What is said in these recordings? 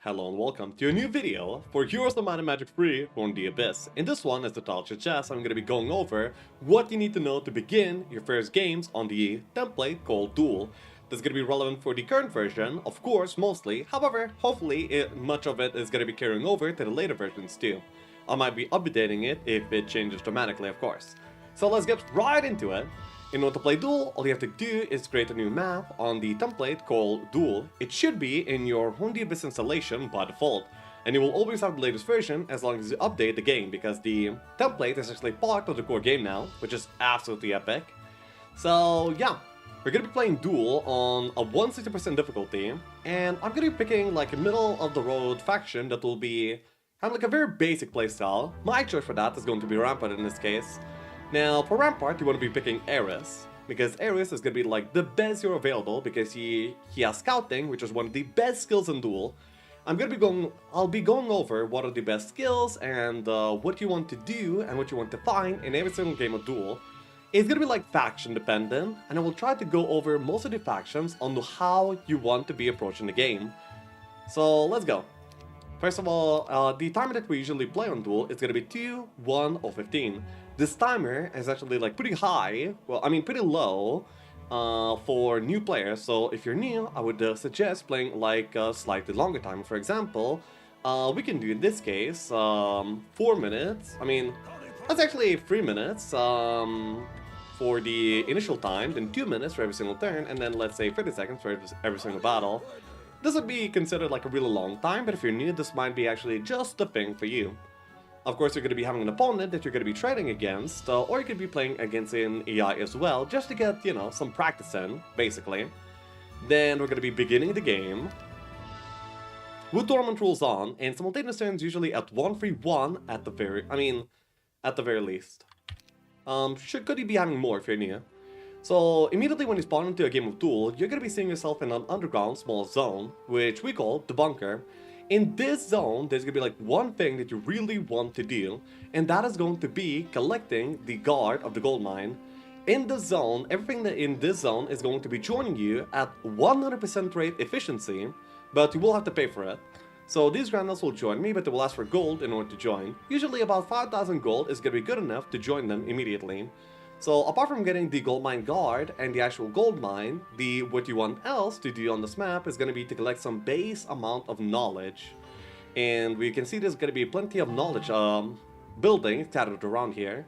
Hello and welcome to a new video for Heroes of Might and Magic 3 from the Abyss. In this one, as the title suggests, I'm going to be going over what you need to know to begin your first games on the template called Duel. This is going to be relevant for the current version, of course, mostly. However, hopefully much of it is going to be carrying over to the later versions too. I might be updating it if it changes dramatically, of course. So let's get right into it. In order to play Duel, all you have to do is create a new map on the template called Duel. It should be in your Hundi Abyss installation by default, and you will always have the latest version as long as you update the game, because the template is actually part of the core game now, which is absolutely epic. So yeah, we're gonna be playing Duel on a 160% difficulty, and I'm gonna be picking like a middle of the road faction that will be having like a very basic playstyle. My choice for that is going to be Rampart in this case. Now, for Rampart, you want to be picking Ares, because Ares is going to be like the best hero available, because he has Scouting, which is one of the best skills in Duel. I'll be going over what are the best skills and what you want to do and what you want to find in every single game of Duel. It's going to be like faction dependent, and I will try to go over most of the factions on how you want to be approaching the game. So let's go. First of all, the timer that we usually play on Duel is going to be 2, 1, or 15. This timer is actually like pretty high, well I mean pretty low for new players, so if you're new I would suggest playing like a slightly longer timer. For example, we can do in this case 4 minutes, I mean that's actually 3 minutes for the initial time, then 2 minutes for every single turn, and then let's say 30 seconds for every single battle. This would be considered like a really long time, but if you're new this might be actually just the thing for you. Of course, you're going to be having an opponent that you're going to be trading against, or you could be playing against an AI as well, just to get, you know, some practice in, basically. Then we're going to be beginning the game with tournament rules on, and simultaneous turns usually at 1-3-1 at the very least. Could you be having more if you're new? So, immediately when you spawn into a game of Duel, you're going to be seeing yourself in an underground small zone, which we call the bunker. In this zone, there's going to be like one thing that you really want to do, and that is going to be collecting the guard of the gold mine. In the zone, everything that in this zone is going to be joining you at 100% rate efficiency, but you will have to pay for it. So these randoms will join me, but they will ask for gold in order to join. Usually about 5,000 gold is going to be good enough to join them immediately. So apart from getting the gold mine guard and the actual gold mine, what you want else to do on this map is going to be to collect some base amount of knowledge. And we can see there's going to be plenty of knowledge buildings scattered around here.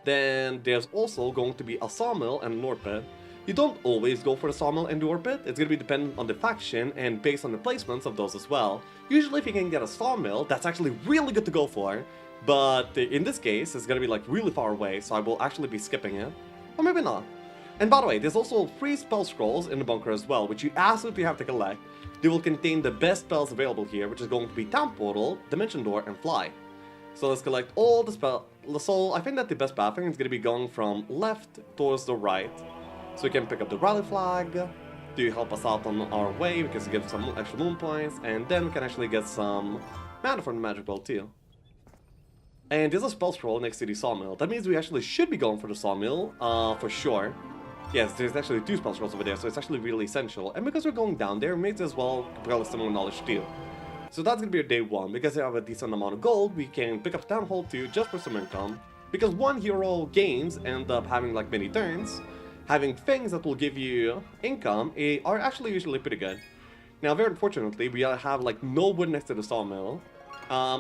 Then there's also going to be a sawmill and an ore pit. You don't always go for the sawmill and the ore pit, it's going to be dependent on the faction and based on the placements of those as well. Usually if you can get a sawmill, that's actually really good to go for. But in this case, it's gonna be like really far away, so I will actually be skipping it. Or maybe not. And by the way, there's also 3 spell scrolls in the bunker as well, which you absolutely have to collect. They will contain the best spells available here, which is going to be Town Portal, Dimension Door, and Fly. So let's collect all the spells. So I think that the best pathing is gonna be going from left towards the right. So we can pick up the rally flag to help us out on our way, because it gives some extra moon points, and then we can actually get some mana from the magic belt too. And there's a spell scroll next to the sawmill. That means we actually should be going for the sawmill, for sure. Yes, there's actually 2 spell scrolls over there, so it's actually really essential. And because we're going down there, we may as well probably similar knowledge too. So that's gonna be our day 1. Because we have a decent amount of gold, we can pick up Town Hall 2 just for some income. Because one hero games end up having like many turns, having things that will give you income are actually usually pretty good. Now, very unfortunately, we have like no wood next to the sawmill.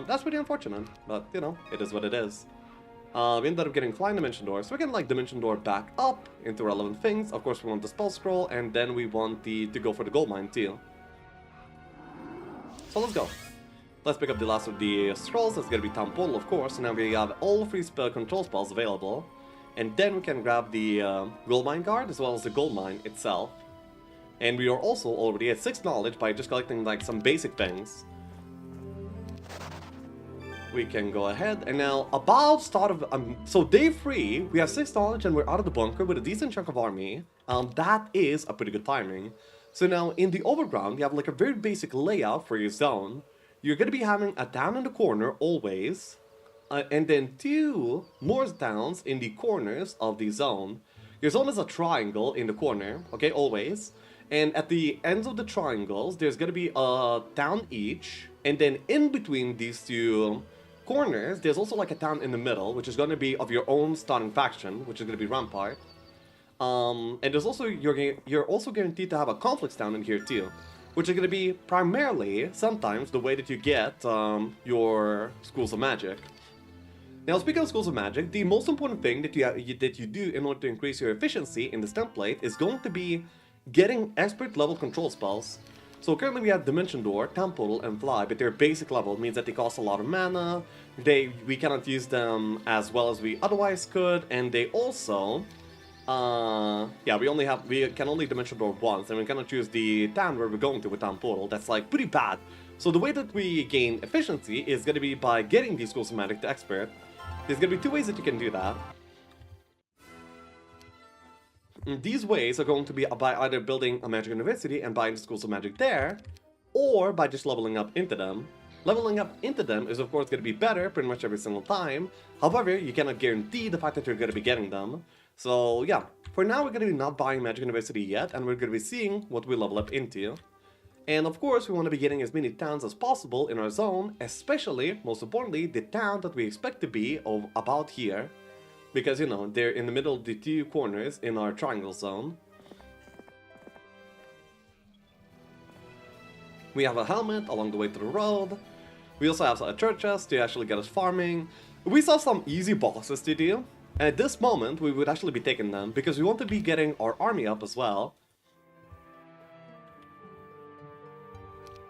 That's pretty unfortunate, but you know, it is what it is. We ended up getting Flying Dimension Door, so we can like Dimension Door back up into relevant things. Of course, we want the Spell Scroll, and then we want to go for the Gold Mine too. So let's go. Let's pick up the last of the scrolls. That's gonna be Town Portal, of course, and now we have all 3 spell control spells available. And then we can grab the Gold Mine Guard, as well as the Gold Mine itself. And we are also already at 6 knowledge by just collecting like some basic things. We can go ahead, and now about start of so day 3 we have 6 knowledge and we're out of the bunker with a decent chunk of army. That is a pretty good timing. So now in the overground you have like a very basic layout for your zone. You're gonna be having a town in the corner always, and then 2 more towns in the corners of the zone. Your zone is a triangle in the corner, okay, always. And at the ends of the triangles, there's gonna be a town each, and then in between these two corners, there's also like a town in the middle, which is gonna be of your own starting faction, which is gonna be Rampart. And there's also you're also guaranteed to have a conflicts town in here too, which is gonna be primarily sometimes the way that you get your schools of magic. Now, speaking of schools of magic, the most important thing that you do in order to increase your efficiency in this template is going to be getting expert level control spells. So currently we have Dimension Door, Time Portal, and Fly, but they're basic level. It means that they cost a lot of mana, we cannot use them as well as we otherwise could, and they also, yeah, we can only Dimension Door once, and we cannot choose the town where we're going to with Time Portal. That's like pretty bad. So the way that we gain efficiency is going to be by getting these schools of magic to expert. There's going to be two ways that you can do that. These ways are going to be by either building a magic university and buying the schools of magic there, or by just leveling up into them. Leveling up into them is of course going to be better pretty much every single time. However, you cannot guarantee the fact that you're going to be getting them. So yeah, for now we're going to be not buying magic university yet, and we're going to be seeing what we level up into. And of course we want to be getting as many towns as possible in our zone, especially, most importantly, the town that we expect to be of about here. Because, you know, they're in the middle of the two corners in our triangle zone. We have a helmet along the way to the road. We also have a church chest to actually get us farming. We saw some easy bosses to do. And at this moment, we would actually be taking them because we want to be getting our army up as well.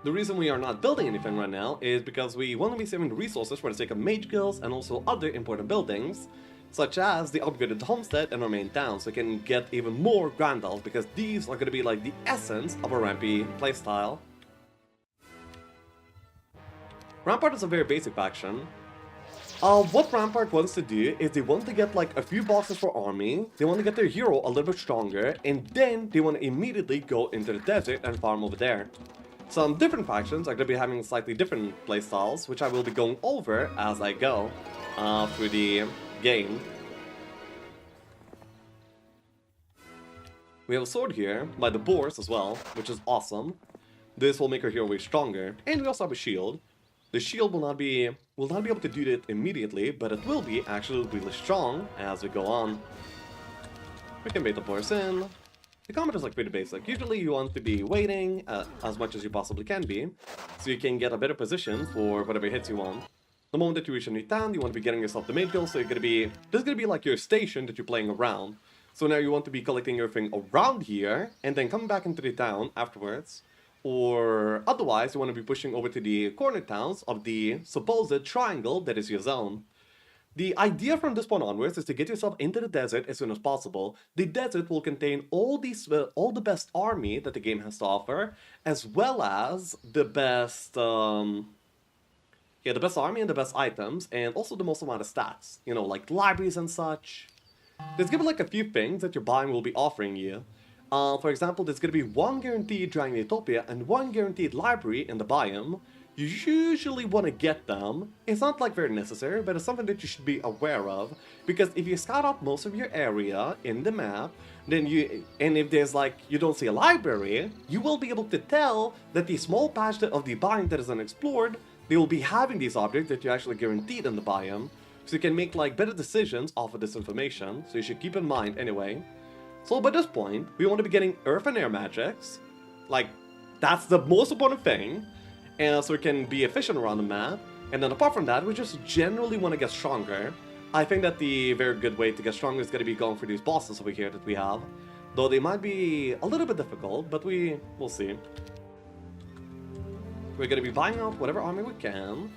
The reason we are not building anything right now is because we want to be saving the resources for the sake of mage guilds and also other important buildings, such as the upgraded homestead and our main town, so we can get even more Grandals, because these are going to be like the essence of a rampy playstyle. Rampart is a very basic faction. What Rampart wants to do is they want to get like a few bosses for army, they want to get their hero a little bit stronger, and then they want to immediately go into the desert and farm over there. Some different factions are going to be having slightly different playstyles, which I will be going over as I go through the game. We have a sword here by the boars as well, which is awesome. This will make our hero way stronger, and we also have a shield. The shield will not be able to do it immediately, but it will be actually really strong as we go on. We can bait the boars in. The combat is like pretty basic. Usually you want to be waiting as much as you possibly can be, so you can get a better position for whatever hits you want. The moment that you reach a new town, you want to be getting yourself the main guild, so this is gonna be like your station that you're playing around. So now you want to be collecting everything around here, and then come back into the town afterwards. Or otherwise, you want to be pushing over to the corner towns of the supposed triangle that is your zone. The idea from this point onwards is to get yourself into the desert as soon as possible. The desert will contain all the best army that the game has to offer, as well as the best, the best army and the best items, and also the most amount of stats. You know, like libraries and such. There's gonna be like a few things that your biome will be offering you. For example, there's gonna be one guaranteed Dragon Utopia and one guaranteed library in the biome. You usually want to get them. It's not like very necessary, but it's something that you should be aware of, because if you scout out most of your area in the map, then if there's like, you don't see a library, you will be able to tell that the small patch of the biome that is unexplored, they will be having these objects that you actually guaranteed in the biome, so you can make like better decisions off of this information, so you should keep in mind anyway. So by this point, we want to be getting earth and air magics, like that's the most important thing. And so we can be efficient around the map, and then apart from that, we just generally want to get stronger. I think that the very good way to get stronger is going to be going for these bosses over here that we have, though they might be a little bit difficult, but we'll see. We're going to be buying out whatever army we can,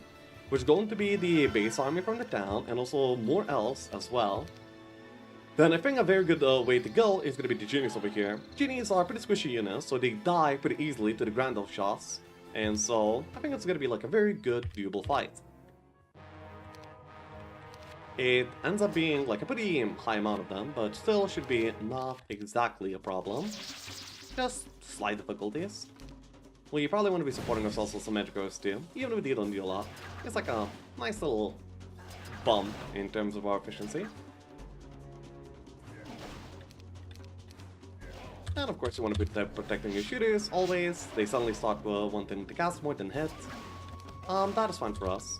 which is going to be the base army from the town, and also more else as well. Then I think a very good way to go is going to be the genies over here. Genies are pretty squishy units, so they die pretty easily to the Grand Elf shots. And so, I think it's going to be like a very good, viewable fight. It ends up being like a pretty high amount of them, but still should be not exactly a problem. Just slight difficulties. We probably want to be supporting ourselves with some magic arrows too, even if we don't do a lot. It's like a nice little bump in terms of our efficiency. And of course you want to be protecting your shooters, always. They suddenly start wanting to cast more than hit. That is fine for us.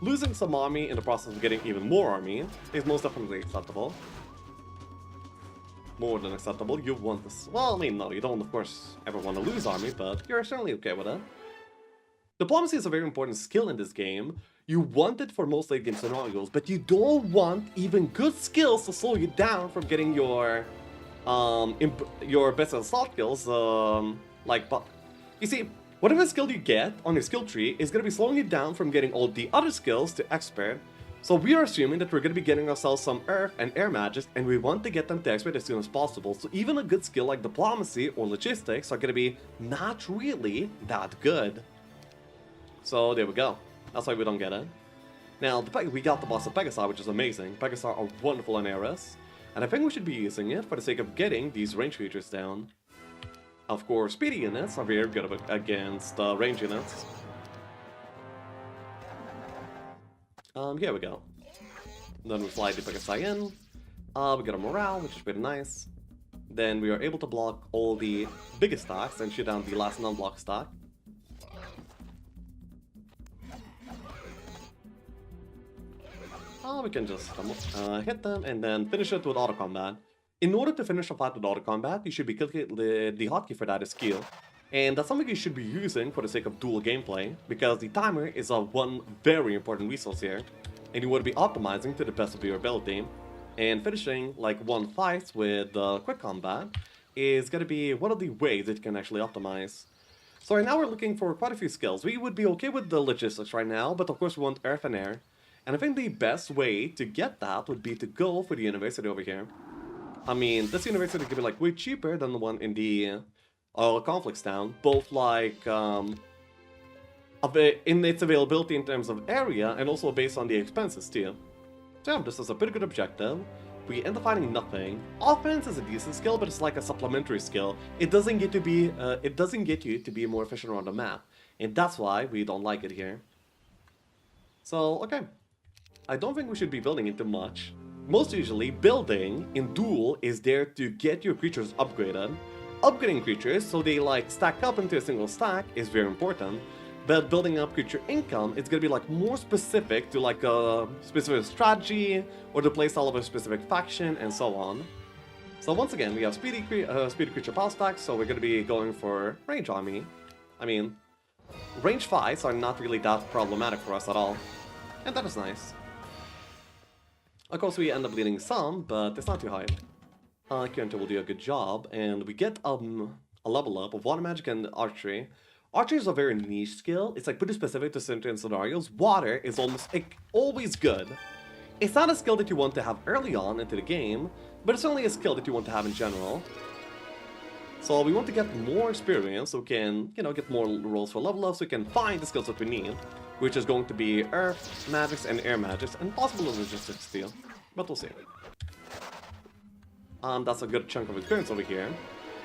Losing some army in the process of getting even more army is most definitely acceptable. More than acceptable. You want this. Well, I mean, no, you don't, of course, ever want to lose army, but you're certainly okay with it. Diplomacy is a very important skill in this game. You want it for most late game scenarios, but you don't want even good skills to slow you down from getting your best assault skills. But you see, whatever skill you get on your skill tree is going to be slowing you down from getting all the other skills to expert. So we are assuming that we're going to be getting ourselves some earth and air magics, and we want to get them to expert as soon as possible. So even a good skill like diplomacy or logistics are going to be not really that good. So there we go. That's why we don't get it. Now, we got the boss of Pegasus, which is amazing. Pegasus are wonderful in Eris, and I think we should be using it for the sake of getting these range creatures down. Of course, speedy units are very good against range units. Here we go. Then we fly the Pegasus in. We get a morale, which is pretty nice. Then we are able to block all the biggest stacks and shoot down the last non-block stack. We can just hit them and then finish it with auto combat. In order to finish a fight with auto combat, you should be clicking the hotkey for that is Q. And that's something you should be using for the sake of dual gameplay, because the timer is one very important resource here, and you want to be optimizing to the best of your ability. And finishing like one fight with quick combat is going to be one of the ways that you can actually optimize. So right now we're looking for quite a few skills. We would be okay with the logistics right now, but of course we want earth and air. And I think the best way to get that would be to go for the university over here. I mean, this university could be like way cheaper than the one in the conflicts town, both like in its availability in terms of area and also based on the expenses too. So yeah, this is a pretty good objective. We end up finding nothing. Offense is a decent skill, but it's like a supplementary skill. It doesn't get you to be more efficient around the map, and that's why we don't like it here. So okay, I don't think we should be building into much. Most usually, building in Duel is there to get your creatures upgraded. Upgrading creatures so they like stack up into a single stack is very important, but building up creature income is going to be like more specific to like a specific strategy or the playstyle of a specific faction and so on. So once again, we have speedy creature power stacks, so we're going to be going for range army. I mean, range fights are not really that problematic for us at all, and that is nice. Of course, we end up bleeding some, but it's not too high. Kyunta will do a good job, and we get a level up of water magic and archery. Archery is a very niche skill. It's like pretty specific to certain scenarios. Water is almost always good. It's not a skill that you want to have early on into the game, but it's certainly a skill that you want to have in general. So we want to get more experience so we can, get more rolls for level up so we can find the skills that we need, which is going to be earth magics and air magics and possible logistics too, but we'll see. That's a good chunk of experience over here.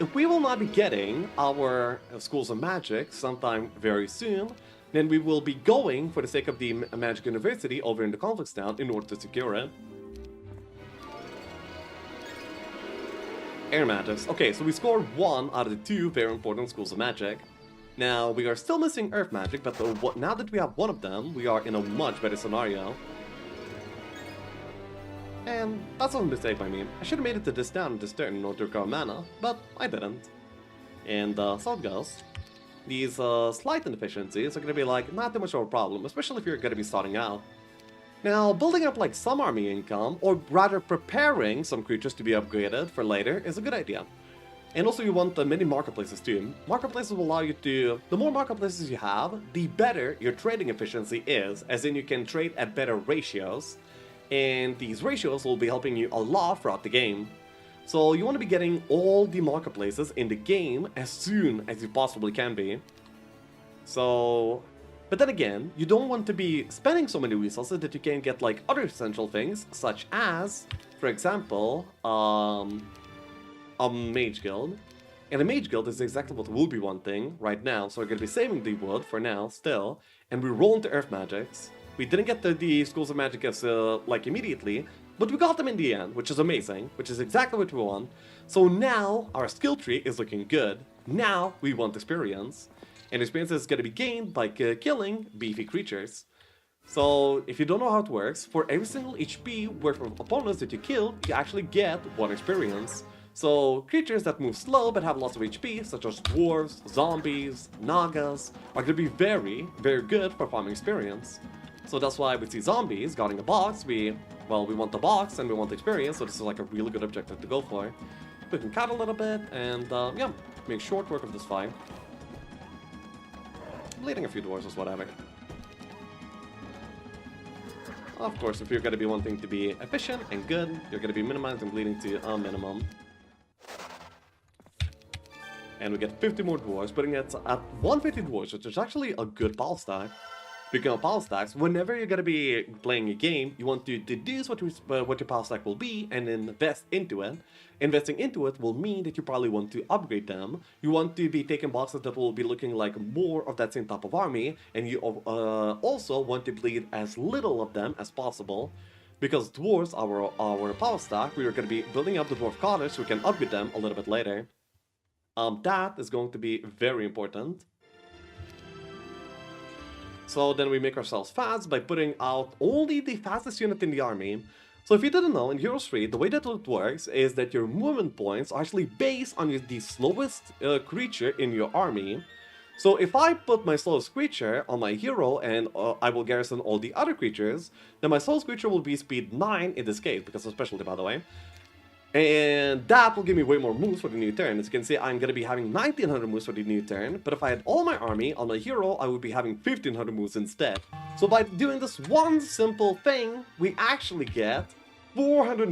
If we will not be getting our schools of magic sometime very soon, then we will be going for the sake of the Magic University over in the Conflicts Town in order to secure it. Air magics. Okay, so we scored 1 out of the 2 very important schools of magic. Now, we are still missing earth magic, but now that we have one of them, we are in a much better scenario. And that's a mistake by me. I should have made it to this town this turn in order to recover mana, but I didn't. And so it goes. These slight inefficiencies are going to be like not too much of a problem, especially if you're going to be starting out. Now, building up like some army income, or rather preparing some creatures to be upgraded for later, is a good idea. And also you want many marketplaces too. Marketplaces will allow you to... The more marketplaces you have, the better your trading efficiency is, as in you can trade at better ratios. And these ratios will be helping you a lot throughout the game. So you want to be getting all the marketplaces in the game as soon as you possibly can be. So... But then again, you don't want to be spending so many resources that you can't get like other essential things, such as, for example, a mage guild. And a mage guild is exactly what we'll be wanting right now, so we're going to be saving the wood for now, still, and we roll into earth magics. We didn't get the schools of magic as like immediately, But we got them in the end, which is amazing, which is exactly what we want. So now our skill tree is looking good. Now we want experience. And experience is going to be gained by killing beefy creatures. So if you don't know how it works, for every single HP worth of opponents that you kill, you actually get 1 experience. So creatures that move slow but have lots of HP, such as dwarves, zombies, nagas, are going to be very, very good for farming experience. So that's why we see zombies guarding a box. We want the box and we want the experience, so this is like a really good objective to go for. We can cut a little bit and yeah, make short work of this fight. Bleeding a few dwarves is whatever. Of course, if you're going to be wanting to be efficient and good, you're going to be minimizing bleeding to a minimum. And we get 50 more dwarves, putting it at 150 dwarves, which is actually a good pile stack. Speaking of pile stacks, whenever you're going to be playing a game, you want to deduce what your pile stack will be and invest into it. Investing into it will mean that you probably want to upgrade them. You want to be taking boxes that will be looking like more of that same type of army, and you also want to bleed as little of them as possible. Because dwarves, our pile stack, we are going to be building up the dwarf cottage so we can upgrade them a little bit later. That is going to be very important. So then we make ourselves fast by putting out only the fastest unit in the army. So if you didn't know, in Heroes 3, the way that it works is that your movement points are actually based on the slowest creature in your army. So if I put my slowest creature on my hero and I will garrison all the other creatures, then my slowest creature will be speed 9 in this case, because of specialty by the way. And that will give me way more moves for the new turn. As you can see, I'm going to be having 1900 moves for the new turn, but if I had all my army on my hero, I would be having 1500 moves instead. So by doing this one simple thing, we actually get 400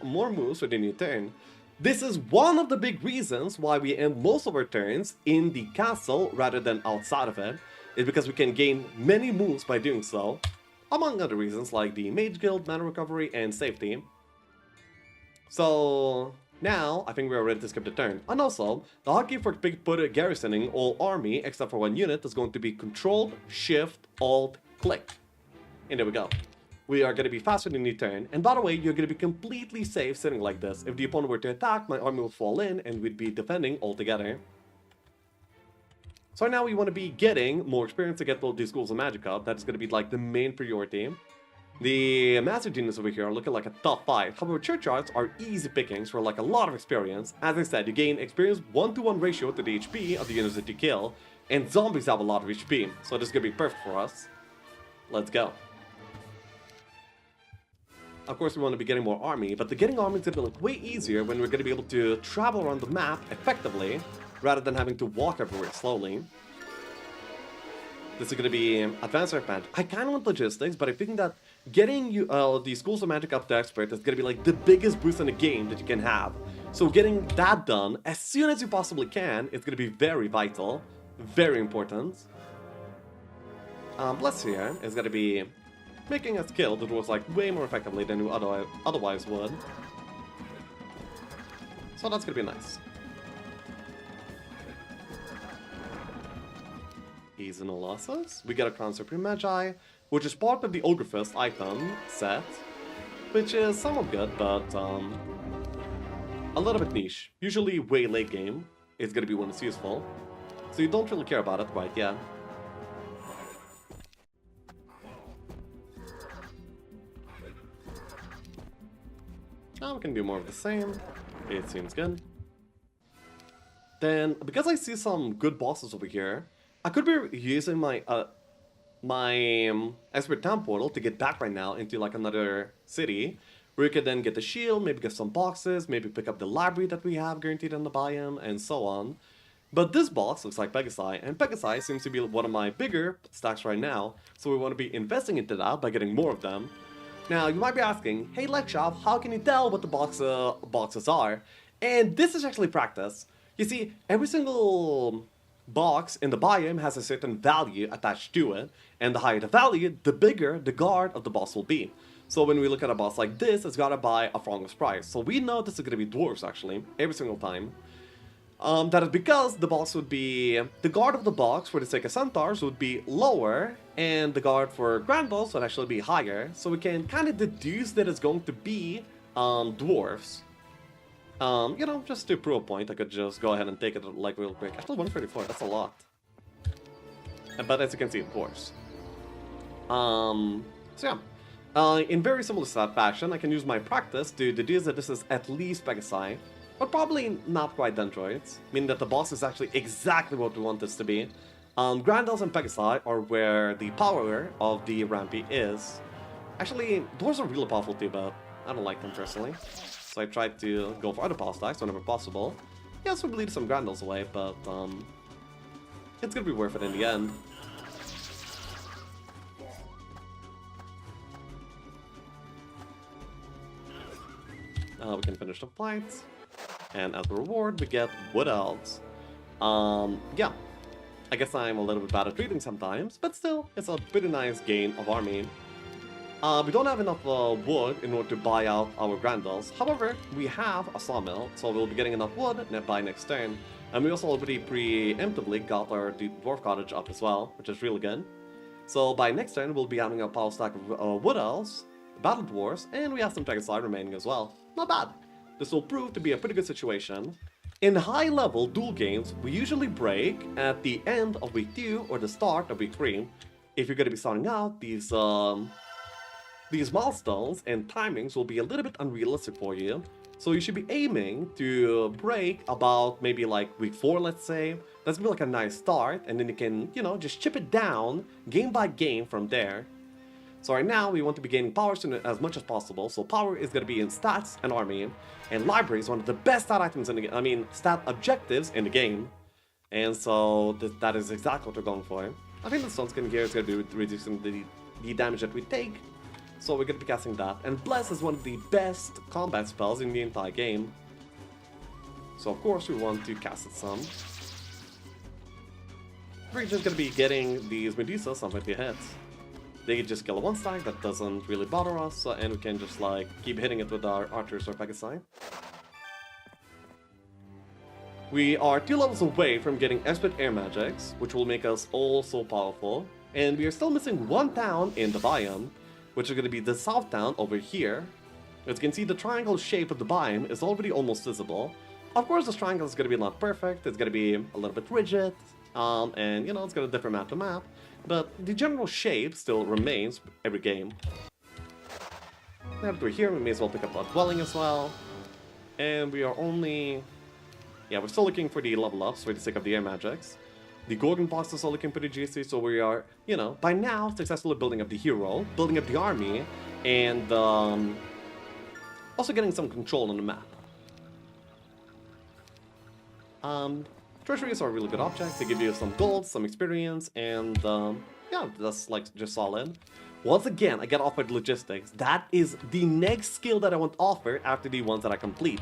more moves for the new turn. This is one of the big reasons why we end most of our turns in the castle rather than outside of it, is because we can gain many moves by doing so, among other reasons like the Mage Guild, mana recovery, and safety. So now I think we're ready to skip the turn. And also, the hotkey for garrisoning all army except for 1 unit is going to be Control, Shift, Alt, Click. And there we go. We are going to be faster than the turn. And by the way, you're going to be completely safe sitting like this. If the opponent were to attack, my army will fall in and we'd be defending altogether. So now we want to be getting more experience to get these schools of magic up. That's going to be like the main priority. The Master Genius over here are looking like a top 5. However, Churchyards are easy pickings for like a lot of experience. As I said, you gain experience 1-to-1 ratio to the HP of the units that you kill. And zombies have a lot of HP, so this is going to be perfect for us. Let's go. Of course, we want to be getting more army, but the getting army is going to be like way easier when we're going to be able to travel around the map effectively, rather than having to walk everywhere slowly. This is going to be advanced advantage. I kind of want logistics, but I think that getting the Schools of Magic up to Expert is going to be like the biggest boost in the game that you can have. So getting that done as soon as you possibly can is going to be very vital, very important. Bless here is going to be making us kill the dwarves like way more effectively than we otherwise would. So that's going to be nice. Easy no losses. We get a Crown Supreme Magi, which is part of the Ogre Fist item set, which is somewhat good, but a little bit niche. Usually way late game is going to be when it's useful, so you don't really care about it right yet. Now we can do more of the same. It seems good. Then, because I see some good bosses over here, I could be using my Expert Town Portal to get back right now into like another city, where you could then get the shield, maybe get some boxes, maybe pick up the library that we have guaranteed in the biome, and so on. But this box looks like Pegasi, and Pegasi seems to be one of my bigger stacks right now, so we want to be investing into that by getting more of them. Now, you might be asking, hey Legshop, how can you tell what the boxes are? And this is actually practice. You see, every single box in the biome has a certain value attached to it, and the higher the value, the bigger the guard of the boss will be. So when we look at a boss like this, it's gotta buy a Frong's Price. So we know this is gonna be dwarves actually, every single time. That is because the box would be... The guard of the box for the sake of centaurs would be lower, and the guard for Grandals would actually be higher. So we can kind of deduce that it's going to be dwarves. You know, just to prove a point, I could just go ahead and take it like real quick. Actually, 134, that's a lot. But as you can see, dwarves. So yeah. In very similar fashion, I can use my practice to deduce that this is at least Pegasi, but probably not quite Dendroids, meaning that the boss is actually exactly what we want this to be. Grandals and Pegasi are where the power of the Rampy is. Actually, dwarves are really powerful too, but I don't like them personally. So I tried to go for other power stacks whenever possible. Yes, we bleed some Grandals away, but it's gonna be worth it in the end. We can finish the fight, and as a reward, we get Wood Elves. Yeah, I guess I'm a little bit bad at reading sometimes, but still, it's a pretty nice gain of army. We don't have enough wood in order to buy out our Grandals. However, we have a sawmill, so we'll be getting enough wood by next turn. And we also already preemptively got our dwarf cottage up as well, which is really good. So by next turn, we'll be having a power stack of Wood Elves, Battle Dwarves, and we have some Pegasi remaining as well. Not bad. This will prove to be a pretty good situation. In high-level duel games, we usually break at the end of week 2 or the start of week 3. If you're going to be starting out, these milestones and timings will be a little bit unrealistic for you. So you should be aiming to break about maybe like week 4, let's say. That's gonna be like a nice start, and then you can, you know, just chip it down game by game from there. So right now, we want to be gaining power as much as possible, so power is going to be in stats and army, and library is one of the best stat items in the game, I mean, stat objectives in the game, and so that is exactly what we're going for. I think the Stone Skin here is going to be reducing the damage that we take, so we're going to be casting that, and Bless is one of the best combat spells in the entire game, so of course we want to cast it some. We're just going to be getting these Medusa some with the hits. They just kill a one stack, that doesn't really bother us, and we can just like keep hitting it with our archers or Pegasi. We are 2 levels away from getting expert air magics, which will make us all so powerful, and we are still missing 1 town in the biome, which is going to be the south town over here. As you can see, the triangle shape of the biome is already almost visible. Of course, this triangle is going to be not perfect, it's going to be a little bit rigid, and you know, it's going to differ map to map. But the general shape still remains every game. After we're here, we may as well pick up our dwelling as well. And we are only... Yeah, we're still looking for the level ups for the sake of the air magics. The Gorgon box is all looking pretty juicy, so we are, you know, by now successfully building up the hero, building up the army, and also getting some control on the map. Treasuries are really good objects. They give you some gold, some experience, and yeah, that's like just solid. Once again, I get offered logistics. That is the next skill that I want to offer after the ones that I complete.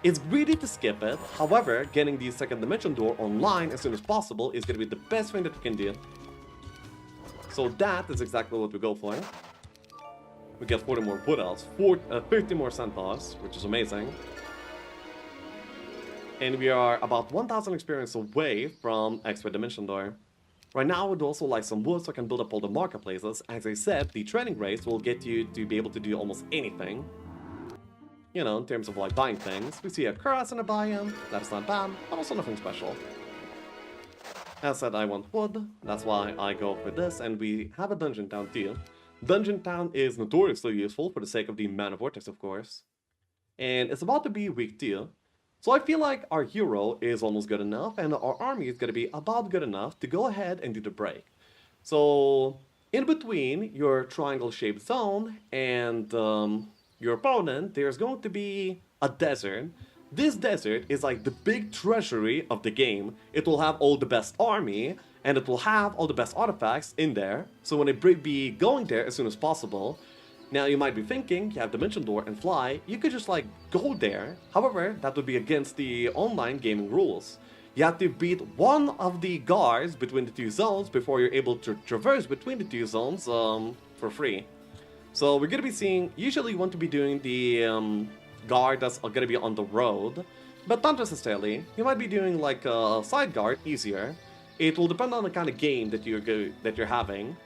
It's greedy to skip it. However, getting the second dimension door online as soon as possible is going to be the best thing that we can do. So that is exactly what we go for. We get 40 more Wood Elves, 50 more Centaurs, which is amazing. And we are about 1000 experience away from Expert Dimension Door. Right now, I would also like some wood so I can build up all the marketplaces. As I said, the trading rates will get you to be able to do almost anything. You know, in terms of like buying things. We see a Kuras in a biome, that's not bad, but also nothing special. As said, I want wood, that's why I go for this, and we have a Dungeon Town too. Dungeon Town is notoriously useful for the sake of the Mana Vortex, of course. And it's about to be week 2. So I feel like our hero is almost good enough, and our army is going to be about good enough to go ahead and do the break. So, in between your triangle-shaped zone and your opponent, there's going to be a desert. This desert is like the big treasury of the game. It will have all the best army, and it will have all the best artifacts in there. So when it be going there as soon as possible. Now you might be thinking, you have Dimension Door and fly, you could just like go there. However, that would be against the online gaming rules. You have to beat one of the guards between the 2 zones before you're able to traverse between the 2 zones for free. So we're going to be seeing, usually you want to be doing the guard that's going to be on the road. but not necessarily. You might be doing like a side guard easier. It will depend on the kind of game that you're having.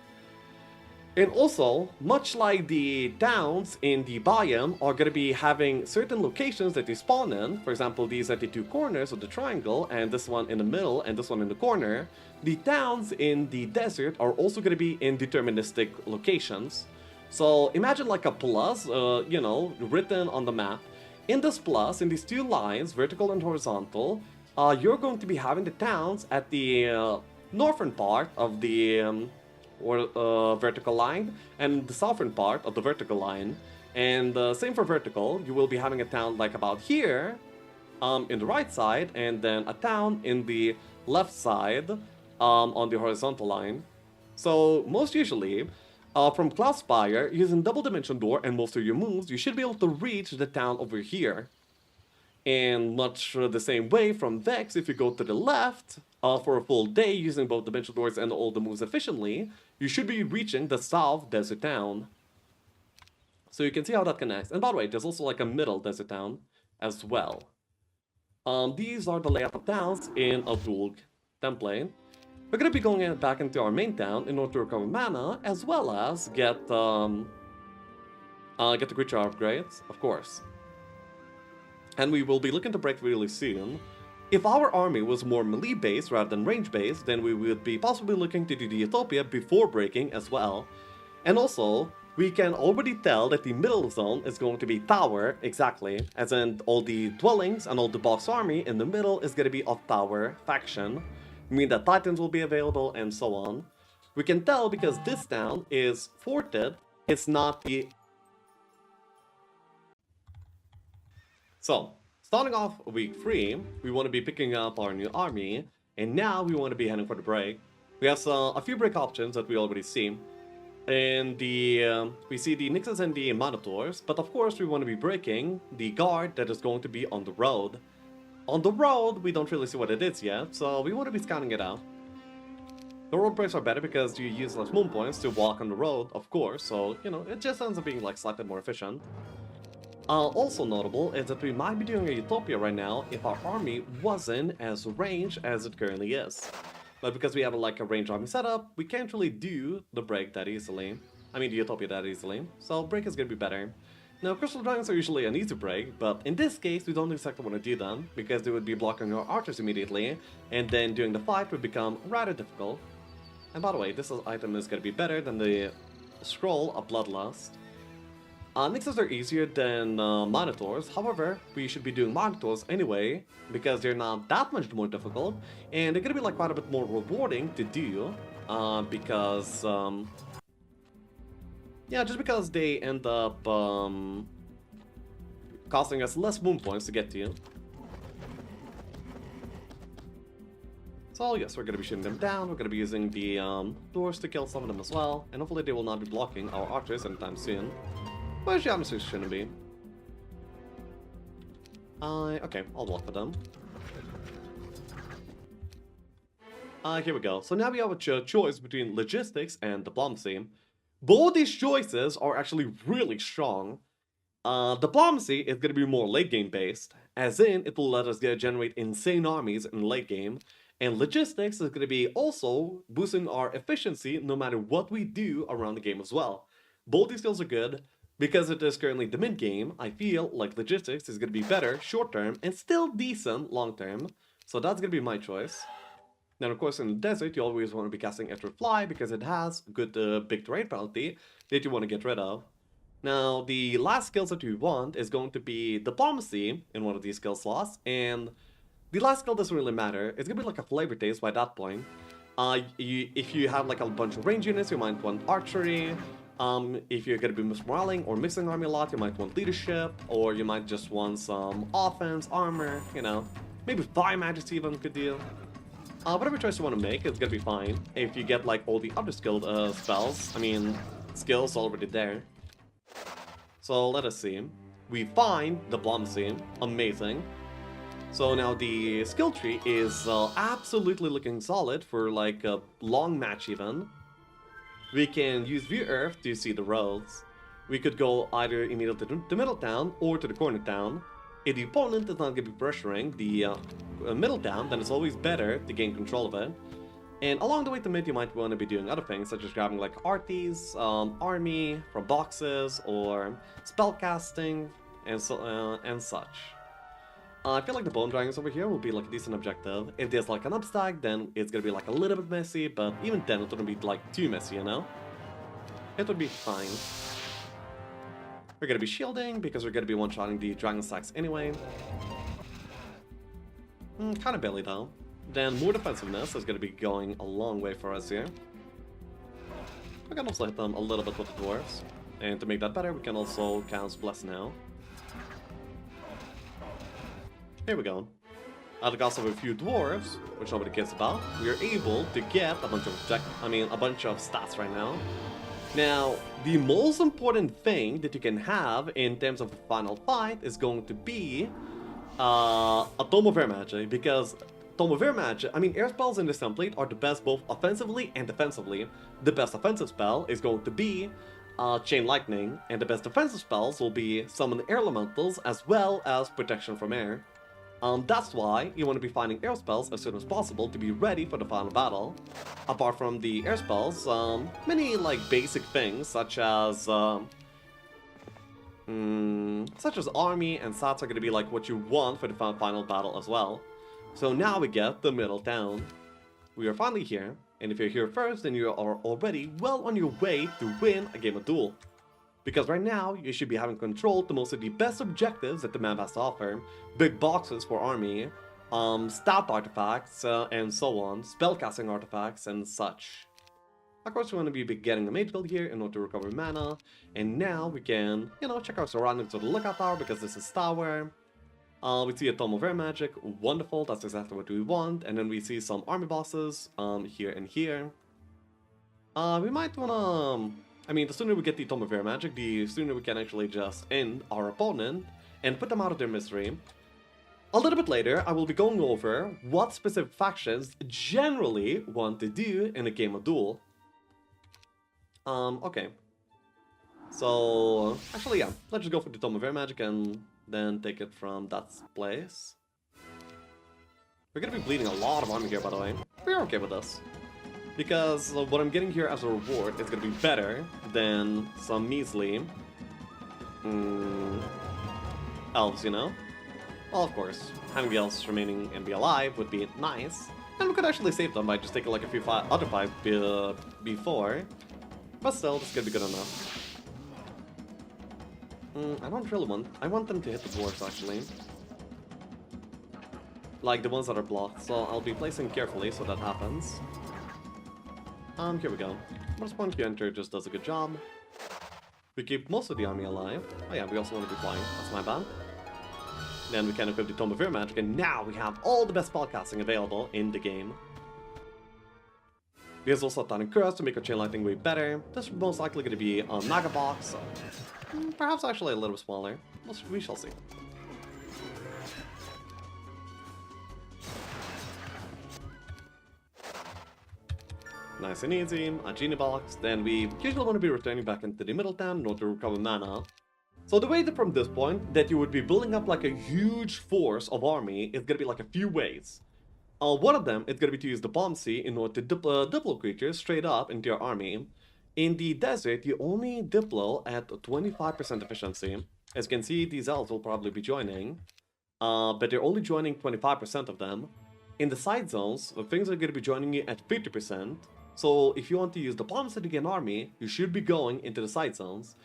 And also, much like the towns in the biome are going to be having certain locations that they spawn in, for example, these at the two corners of the triangle, and this one in the middle, and this one in the corner, the towns in the desert are also going to be in deterministic locations. So imagine like a plus, written on the map. In this plus, in these two lines, vertical and horizontal, you're going to be having the towns at the northern part of the vertical line and the southern part of the vertical line. And same for vertical, you will be having a town like about here in the right side, and then a town in the left side on the horizontal line. So most usually, from Cloudspire, using double dimension door and most of your moves, you should be able to reach the town over here. And much the same way from Vex, if you go to the left for a full day using both dimensional doors and all the moves efficiently, you should be reaching the South Desert Town. So you can see how that connects. And by the way, there's also like a middle desert town as well. These are the layout of towns in a dual template. We're going to be going back into our main town in order to recover mana, as well as get the creature upgrades, of course. And we will be looking to break really soon. If our army was more melee-based rather than range-based, then we would be possibly looking to do the Utopia before breaking as well. And also, we can already tell that the middle zone is going to be tower, exactly, as in all the dwellings and all the box army in the middle is going to be of tower faction, meaning that titans will be available and so on. We can tell because this town is forted, it's not the... So, starting off week 3, we want to be picking up our new army, and now we want to be heading for the break. We have a few break options that we already see. And we see the Nixes and the Minotaurs, but of course we want to be breaking the guard that is going to be on the road. On the road, we don't really see what it is yet, so we want to be scouting it out. The road breaks are better because you use less moon points to walk on the road, of course, so, it just ends up being like slightly more efficient. Also notable is that we might be doing a Utopia right now if our army wasn't as ranged as it currently is. But because we have like a range army setup, we can't really do the break that easily. I mean the Utopia that easily, so break is gonna be better. Now Crystal Dragons are usually an easy break, but in this case we don't exactly want to do them, because they would be blocking our archers immediately, and then doing the fight would become rather difficult. And by the way, this item is gonna be better than the Scroll of Bloodlust. Nixes are easier than Minotaurs, however, we should be doing Minotaurs anyway, because they're not that much more difficult, and they're gonna be like quite a bit more rewarding to do, because, yeah, just because they end up costing us less moon points to get to. So yes, we're gonna be shooting them down, we're gonna be using the doors to kill some of them as well, and hopefully they will not be blocking our archers anytime soon. Which honestly shouldn't be. Okay, I'll block for them. Here we go. So now we have a choice between logistics and diplomacy. Both these choices are actually really strong. Diplomacy is going to be more late game based, as in it will let us generate insane armies in late game. And logistics is going to be also boosting our efficiency no matter what we do around the game as well. Both these skills are good. Because it is currently the mid-game, I feel like logistics is going to be better short-term and still decent long-term. So that's going to be my choice. Then of course in the desert you always want to be casting Extra Fly because it has a good big terrain penalty that you want to get rid of. Now the last skills that you want is going to be Diplomacy in one of these skill slots, and the last skill doesn't really matter. It's going to be like a flavor taste by that point. If you have like a bunch of range units, you might want Archery. If you're going to be mismoraling or mixing army a lot, you might want leadership, or you might just want some offense, armor, maybe fire majesty even could deal. Whatever choice you want to make, it's going to be fine. If you get like all the other skilled skills already there. So let us see. We find Diplomacy, amazing. So now the skill tree is absolutely looking solid for like a long match even. We can use View Earth to see the roads. We could go either immediately to the middle town or to the corner town. If the opponent is not going to be pressuring the middle town, then it's always better to gain control of it. And along the way to mid, you might want to be doing other things, such as grabbing like arties, army from boxes, or spellcasting, and such. I feel like the bone dragons over here will be like a decent objective. If there's like an upstack, then it's gonna be like a little bit messy, but even then it wouldn't be like too messy, you know? It would be fine. We're gonna be shielding because we're gonna be one-shotting the dragon stacks anyway. Kind of barely though. Then more defensiveness is gonna be going a long way for us here. We can also hit them a little bit with the dwarves. And to make that better, we can also cast Bless now. Here we go. At the cost of a few dwarves, which nobody cares about, we are able to get a bunch of a bunch of stats right now. Now, the most important thing that you can have in terms of the final fight is going to be a Tome of Air Magic, because Tome of Air Magic, air spells in this template are the best both offensively and defensively. The best offensive spell is going to be Chain Lightning, and the best defensive spells will be Summon Air Elementals as well as Protection from Air. That's why you want to be finding air spells as soon as possible to be ready for the final battle. Apart from the air spells, many like basic things such as army and stats are going to be like what you want for the final battle as well. So now we get the middle town. We are finally here, and if you're here first, then you are already well on your way to win a game of Duel. Because right now, you should be having control to most of the best objectives that the map has to offer. Big boxes for army, stat artifacts, and so on, spellcasting artifacts, and such. Of course, we want to be getting a mage build here in order to recover mana. And now we can, check our surroundings with the lookout tower, because this is tower. We see a Tome of Air Magic, wonderful, that's exactly what we want. And then we see some army bosses, here and here. We might wanna... the sooner we get the Tome of Air Magic, the sooner we can actually just end our opponent and put them out of their misery. A little bit later, I will be going over what specific factions generally want to do in a game of Duel. Okay. So, actually, yeah, let's just go for the Tome of Air Magic and then take it from that place. We're gonna be bleeding a lot of army here, by the way. We're okay with this. Because what I'm getting here as a reward is going to be better than some measly elves, Well, of course, having the elves remaining and be alive would be nice. And we could actually save them by just taking like a few other fights before. But still, this could be good enough. I don't really want... I want them to hit the dwarves, actually. Like the ones that are blocked, so I'll be placing carefully so that happens. Here we go. Most point you enter just does a good job. We keep most of the army alive. Oh yeah, we also want to be flying. That's my bad. Then we can equip the Tome of Air Magic, and now we have all the best spellcasting available in the game. There's also a ton of curse to make our Chain Lightning way better. This is most likely going to be a Naga box, so perhaps actually a little bit smaller. We shall see. Nice and easy, a genie box, then we usually want to be returning back into the middle town in order to recover mana. So the way that from this point that you would be building up like a huge force of army is going to be like a few ways. One of them is going to be to use the Bomb Sea in order to diplo creatures straight up into your army. In the desert, you only diplo at 25% efficiency. As you can see, these elves will probably be joining, but they're only joining 25% of them. In the side zones, things are going to be joining you at 50%. So if you want to use the Bomb Sea to get an army, you should be going into the side zones.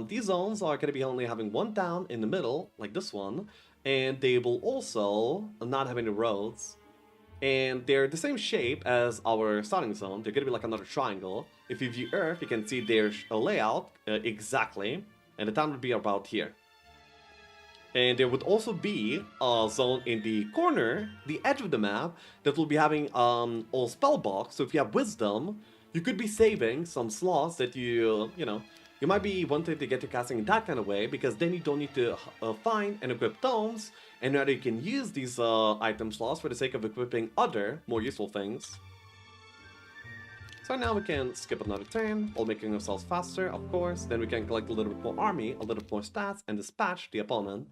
These zones are going to be only having one town in the middle, like this one, and they will also not have any roads. And they're the same shape as our starting zone. They're going to be like another triangle. If you view Earth, you can see their layout exactly, and the town would be about here. And there would also be a zone in the corner, the edge of the map, that will be having all spell box. So if you have wisdom, you could be saving some slots that you might be wanting to get your casting in that kind of way, because then you don't need to find and equip tomes, and rather you can use these item slots for the sake of equipping other, more useful things. So now we can skip another turn, while making ourselves faster, of course. Then we can collect a little bit more army, a little bit more stats, and dispatch the opponent.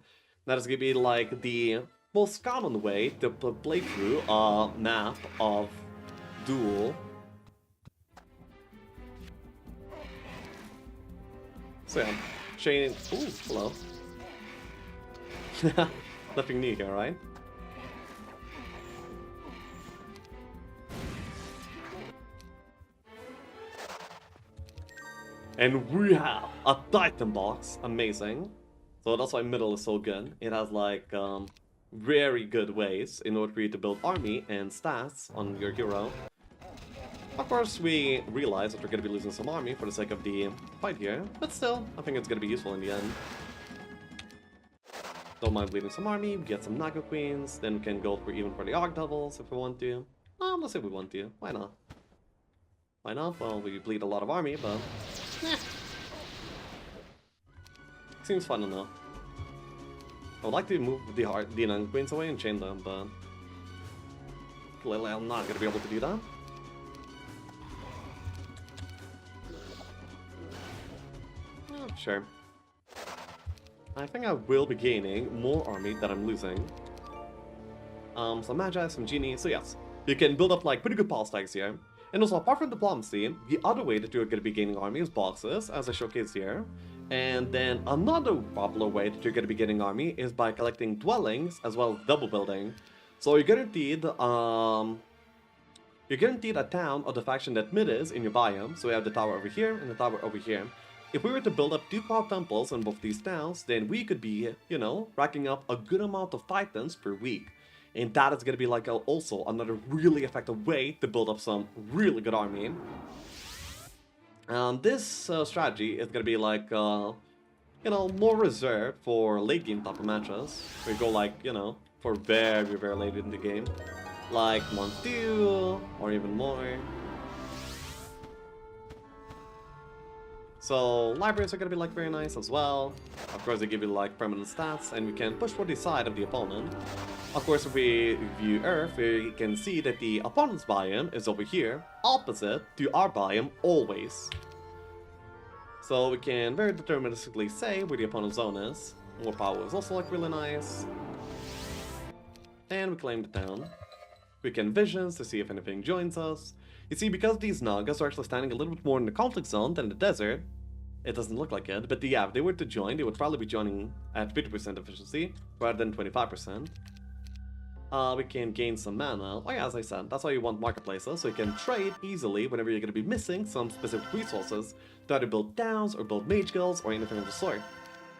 That is gonna be like the most common way to play through a map of Duel. So yeah, Shane. Ooh, hello. Nothing new here, right? And we have a Titan box, amazing. So that's why middle is so good. It has like very good ways in order for you to build army and stats on your hero. Of course, we realize that we're going to be losing some army for the sake of the fight here, but still, I think it's going to be useful in the end. Don't mind bleeding some army, get some Naga Queens, then we can go for even for the Arc Devils if we want to. Let's say we want to, why not? Why not? Well, we bleed a lot of army, but... Seems fun enough. I would like to move the Naga Queens away and chain them, but... clearly I'm not going to be able to do that. Sure. I think I will be gaining more army that I'm losing. Some Magi, some Genie, so yes. You can build up like pretty good pulse tags here. And also, apart from diplomacy, the other way that you're going to be gaining army is boxes, as I showcased here. And then another popular way that you're going to be getting army is by collecting dwellings as well as double building. So you're guaranteed a town of the faction that mid is in your biome. So we have the tower over here and the tower over here. If we were to build up 2 cloud temples in both these towns, then we could be, you know, racking up a good amount of titans per week. And that is going to be like also another really effective way to build up some really good army. This strategy is going to be like, you know, more reserved for late game type of matches. We go like, you know, for very, very late in the game. Like month 2 or even more. So libraries are going to be like very nice as well. Of course, they give you like permanent stats, and we can push for the side of the opponent. Of course, if we view Earth, we can see that the opponent's biome is over here, opposite to our biome always. So we can very deterministically say where the opponent's zone is. More power is also like really nice. And we claim the town. We can visions to see if anything joins us. You see, because these Nagas are actually standing a little bit more in the conflict zone than the desert, it doesn't look like it, but yeah, if they were to join, they would probably be joining at 50% efficiency, rather than 25%. We can gain some mana. Oh yeah, as I said, that's why you want marketplaces, so you can trade easily whenever you're going to be missing some specific resources to either build towns, or build mage guilds, or anything of the sort.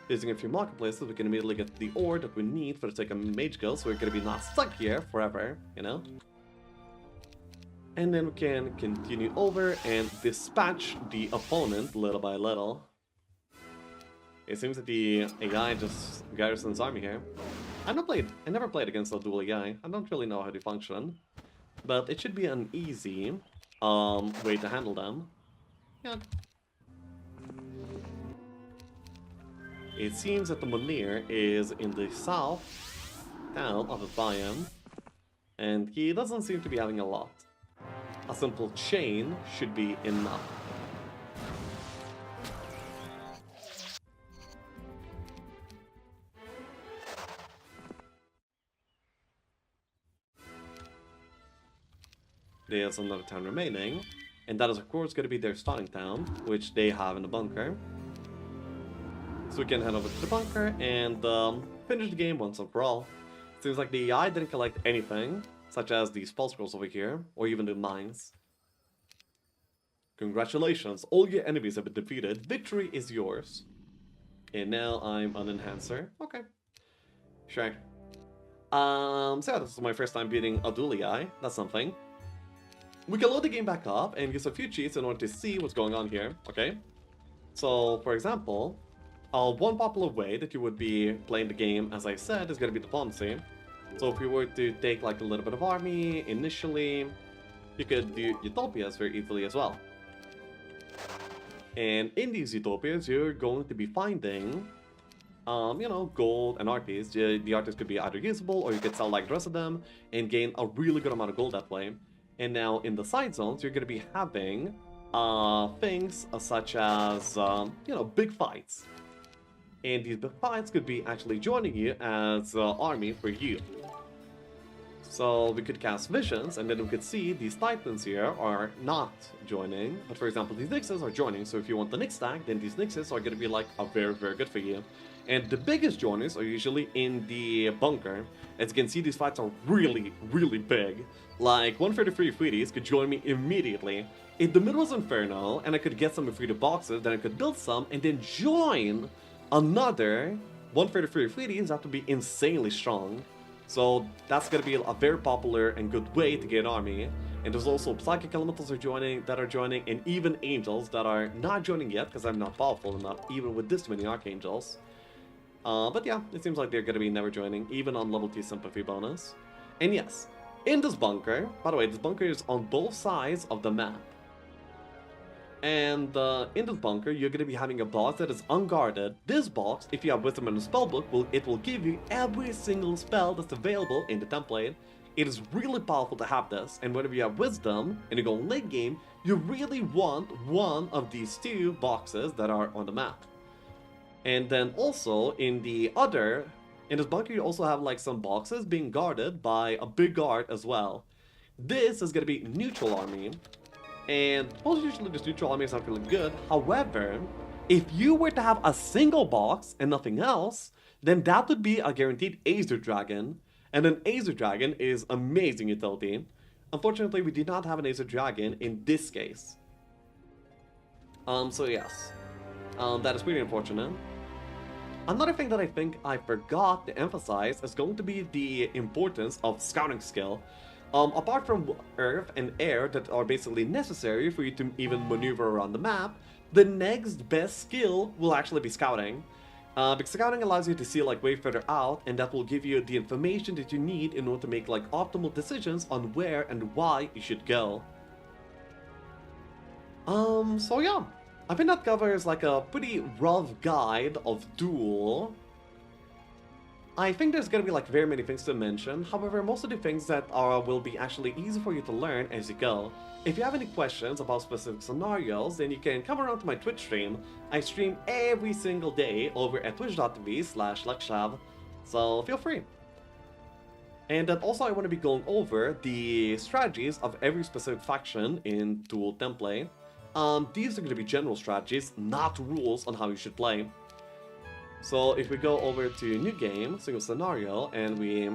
Using a few marketplaces, we can immediately get the ore that we need for the sake of mage guilds, so we're going to be not stuck here forever, you know? And then we can continue over and dispatch the opponent little by little. It seems that the AI just garrisons army here. I never played against a dual AI. I don't really know how they function. But it should be an easy way to handle them. Yeah. It seems that the Munir is in the south town of the biome. And he doesn't seem to be having a lot. A simple chain should be enough. There's another town remaining, and that is of course going to be their starting town, which they have in the bunker. So we can head over to the bunker and finish the game once and for all. Seems like the AI didn't collect anything, such as these spell scrolls over here, or even the mines. Congratulations, all your enemies have been defeated. Victory is yours. And now I'm an enhancer. Okay. Sure. So yeah, this is my first time beating a dual AI. That's something. We can load the game back up and use a few cheats in order to see what's going on here, okay? So, for example, one popular way that you would be playing the game, as I said, is going to be diplomacy. So if you were to take like a little bit of army initially, you could do utopias very easily as well. And in these utopias, you're going to be finding, you know, gold and artists. The artists could be either usable, or you could sell like the rest of them and gain a really good amount of gold that way. And now in the side zones, you're going to be having things such as, you know, big fights. And these big fights could be actually joining you as army for you. So we could cast visions, and then we could see these titans here are not joining. But for example, these Nixes are joining, so if you want the Nix stack, then these Nixes are going to be like a very, very good for you. And the biggest joiners are usually in the bunker. As you can see, these fights are really, really big. Like 133 Freedies could join me immediately. If the mid was Inferno, and I could get some Freedie boxes, then I could build some, and then join another 133 Freedies, that would be insanely strong. So that's gonna be a very popular and good way to get an army. And there's also Psychic Elementals are joining, and even Angels that are not joining yet, because I'm not powerful enough, even with this many Archangels. But yeah, it seems like they're gonna be never joining, even on level 2 Sympathy bonus. And yes, in this bunker, by the way, this bunker is on both sides of the map. And in this bunker, you're going to be having a box that is unguarded. This box, if you have Wisdom in the spellbook, it will give you every single spell that's available in the template. It is really powerful to have this, and whenever you have Wisdom and you go late game, you really want one of these two boxes that are on the map. And then also in this bunker, you also have like some boxes being guarded by a big guard as well. This is going to be neutral army. And most usually this neutral army is not really good. However, if you were to have a single box and nothing else, then that would be a guaranteed Aether Dragon. And an Aether Dragon is amazing utility. Unfortunately, we did not have an Aether Dragon in this case. So yes, that is pretty unfortunate. Another thing that I think I forgot to emphasize is going to be the importance of scouting skill. Apart from earth and air that are basically necessary for you to even maneuver around the map, the next best skill will actually be scouting. Because scouting allows you to see like way further out, and that will give you the information that you need in order to make like optimal decisions on where and why you should go. So yeah, I think that covers like a pretty rough guide of Duel. I think there's gonna be like very many things to mention, however most of the things that will be actually easy for you to learn as you go. If you have any questions about specific scenarios, then you can come around to my Twitch stream. I stream every single day over at twitch.tv/Luxshav, so feel free. And then also I want to be going over the strategies of every specific faction in Duel template. These are going to be general strategies, not rules on how you should play. So if we go over to new game, single scenario, and we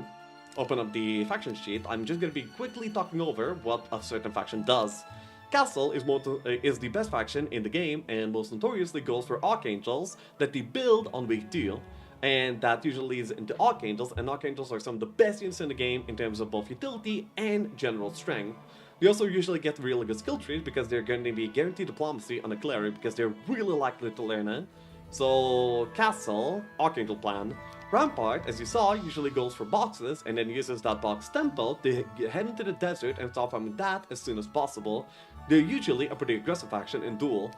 open up the faction sheet, I'm just going to be quickly talking over what a certain faction does. Castle is the best faction in the game, and most notoriously goes for Archangels that they build on week 2. And that usually leads into Archangels, and Archangels are some of the best units in the game in terms of both utility and general strength. We also usually get really good skill trees because they're going to be guaranteed diplomacy on a cleric because they're really likely to learn it. So, Castle, Archangel plan. Rampart, as you saw, usually goes for boxes and then uses that box temple to head into the desert and start farming that as soon as possible. They're usually a pretty aggressive faction in Duel.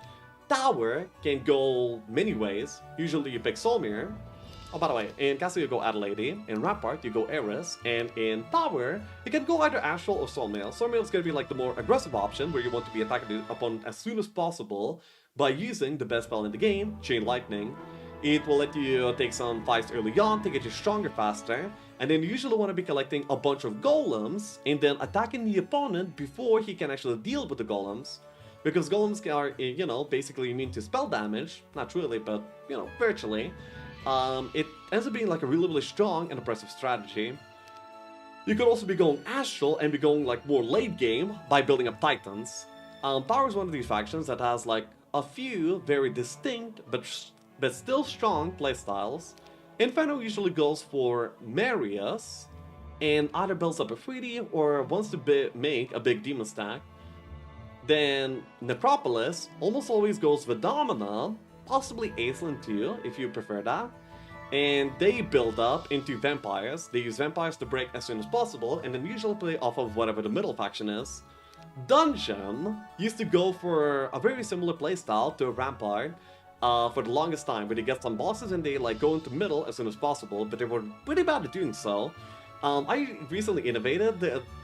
Tower can go many ways. Usually you pick Solmir. Oh, by the way, in Castle you go Adelaide, in Rampart you go Eris, and in Tower you can go either Astral or Soulmail. Soulmail is going to be like the more aggressive option where you want to be attacking the opponent as soon as possible by using the best spell in the game, Chain Lightning. It will let you take some fights early on to get you stronger faster, and then you usually want to be collecting a bunch of golems and then attacking the opponent before he can actually deal with the golems. Because golems are, you know, basically immune to spell damage, not really, but, you know, virtually. It ends up being like a really, really strong and oppressive strategy. You could also be going Astral and be going like more late game by building up Titans. Power is one of these factions that has like a few very distinct but still strong playstyles. Inferno usually goes for Marius and either builds up a 3D or wants to make a big demon stack. Then Necropolis almost always goes with Domina, possibly Aisling too if you prefer that. And they build up into vampires. They use vampires to break as soon as possible and then usually play off of whatever the middle faction is. Dungeon used to go for a very similar playstyle to Rampart for the longest time, where they get some bosses and they like go into middle as soon as possible, but they were pretty bad at doing so. I recently innovated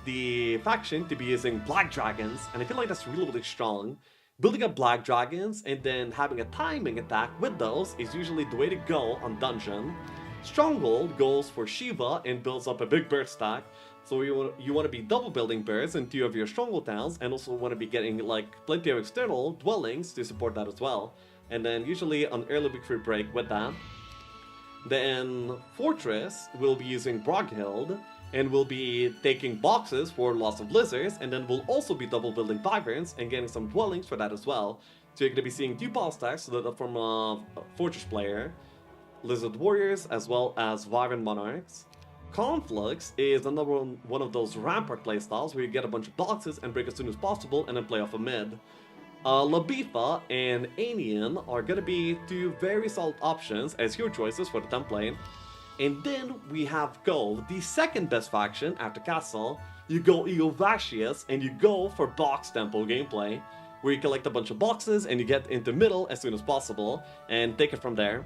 the faction to be using Black Dragons, and I feel like that's really, really strong. Building up black dragons and then having a timing attack with those is usually the way to go on dungeon. Stronghold goes for Shiva and builds up a big bird stack. So you want to be double building birds in 2 of your stronghold towns, and also want to be getting like plenty of external dwellings to support that as well. And then usually an early victory break with that. Then Fortress will be using Broghild and will be taking boxes for loss of lizards, and then we'll also be double building taverns and getting some dwellings for that as well. So you're going to be seeing 2 ball stacks from a Fortress player, Lizard Warriors, as well as Vyvern Monarchs. Conflux is another one of those Rampart playstyles where you get a bunch of boxes and break as soon as possible and then play off a mid. Labifa and Anian are gonna be 2 very solid options as hero choices for the template. And then we have Gold, the second best faction after Castle. You go Eovashius and you go for box tempo gameplay, where you collect a bunch of boxes and you get into middle as soon as possible and take it from there.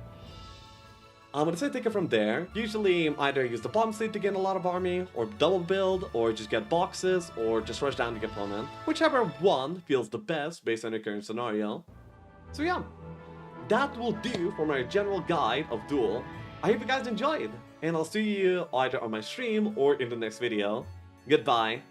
I'm gonna say take it from there. Usually either use the bomb state to gain a lot of army, or double build, or just get boxes, or just rush down the opponent. Whichever one feels the best based on your current scenario. So yeah, that will do for my general guide of Duel. I hope you guys enjoyed, and I'll see you either on my stream or in the next video. Goodbye.